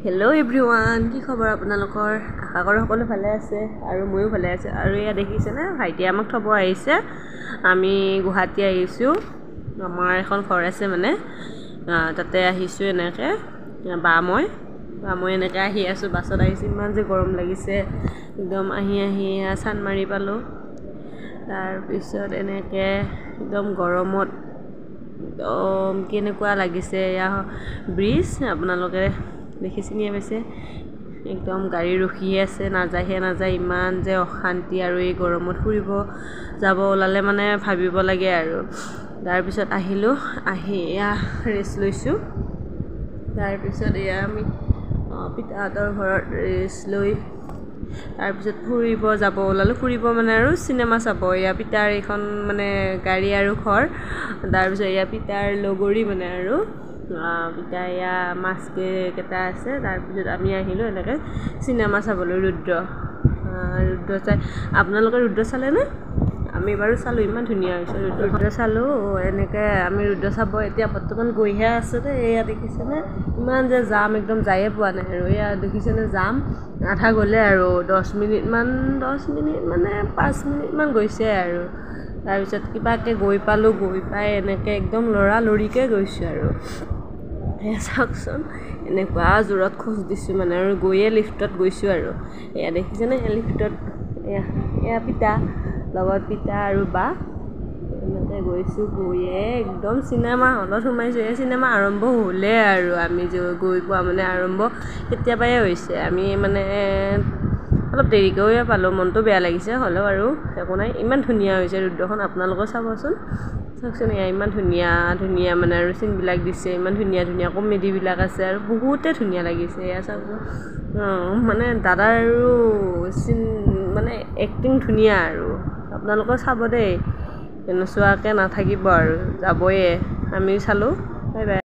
Hello' everyone, কি খবৰ আপোনালোকৰ? আশা কৰোঁ সকলো ভালে আছে আৰু ময়ো ভালে আছোঁ। আৰু এয়া দেখিছেনে, ভাইটিয়ে আমাক থ'ব আহিছে। আমি গুৱাহাটী আহিছোঁ, আমাৰ এখন ঘৰ আছে মানে, তাতে আহিছোঁ এনেকৈ বা মই এনেকৈ আহি আছোঁ, বাছত আহিছোঁ। ইমান যে গৰম লাগিছে, একদম আহি চানমাৰি পালোঁ। তাৰপিছত এনেকৈ একদম গৰমত একদম কেনেকুৱা লাগিছে। এয়া ব্ৰিজ, আপোনালোকে দেখি চিনিয়ে পাইছে। একদম গাড়ী ৰখিয়ে আছে, নাযায়, ইমান যে অশান্তি। আৰু এই গৰমত ফুৰিব যাব ওলালে মানে ভাবিব লাগে আৰু। তাৰপিছত আহিলোঁ, আহি এয়া ৰেষ্ট লৈছোঁ। তাৰপিছত এয়া আমি পিতাহঁতৰ ঘৰত ৰেষ্ট লৈ তাৰপিছত ফুৰিব যাব ওলালোঁ। ফুৰিব মানে আৰু চিনেমা চাব। এয়া পিতাৰ এইখন মানে গাড়ী আৰু ঘৰ। তাৰপিছত এয়া পিতাৰ লগৰী মানে আৰু পিতা এয়া মাছকেইটা আছে। তাৰপিছত আমি আহিলোঁ এনেকৈ চিনেমা চাবলৈ, ৰুদ্ৰ চাই। আপোনালোকে ৰুদ্ৰ চালেনে? আমি বাৰু চালোঁ, ইমান ধুনীয়া হৈছে। ৰুদ্ৰ চালোঁ এনেকৈ। আমি ৰুদ্ৰ চাব এতিয়া বৰ্তমান গৈহে আছোঁ দেই। এয়া দেখিছেনে, ইমান যে জাম, একদম যায়ে পোৱা নাই আৰু। এয়া দেখিছেনে জাম, আধা গ'লে আৰু 10 মিনিট মানে 5 মিনিটমান গৈছে আৰু। তাৰপিছত কিবাকৈ গৈ পালোঁ, গৈ পাই এনেকৈ একদম লৰালৰিকৈ গৈছোঁ আৰু। এয়া চাওকচোন, এনেকুৱা জোৰত খোজ দিছোঁ মানে, আৰু গৈয়ে লিফ্টত গৈছোঁ আৰু। এয়া দেখিছেনে, লিফ্টত এয়া পিতা লগত পিতা আৰু বা এনেকৈ গৈছোঁ। গৈয়ে একদম চিনেমা হলত সোমাইছোঁ। এই চিনেমা আৰম্ভ হ'লেই আৰু আমি গৈ পোৱা মানে আৰম্ভ কেতিয়াবাই হৈছে। আমি মানে অলপ দেৰিকৈয়ে পালোঁ, মনটো বেয়া লাগিছে, হ'লেও আৰু একো নাই। ইমান ধুনীয়া হৈছে ৰুদ্ৰখন, আপোনালোকেও চাবচোন। চাওকচোন, এয়া ইমান ধুনীয়া মানে আৰু চিনবিলাক দিছে, ইমান ধুনীয়া কমেডিবিলাক আছে আৰু বহুতে ধুনীয়া লাগিছে। এয়া চাওকচোন, মানে দাদাৰ আৰু মানে এক্টিং ধুনীয়া আৰু। আপোনালোকেও চাব দেই, নোচোৱাকৈ নাথাকিব আৰু, যাবয়ে। আমি চালোঁ। Bye bye.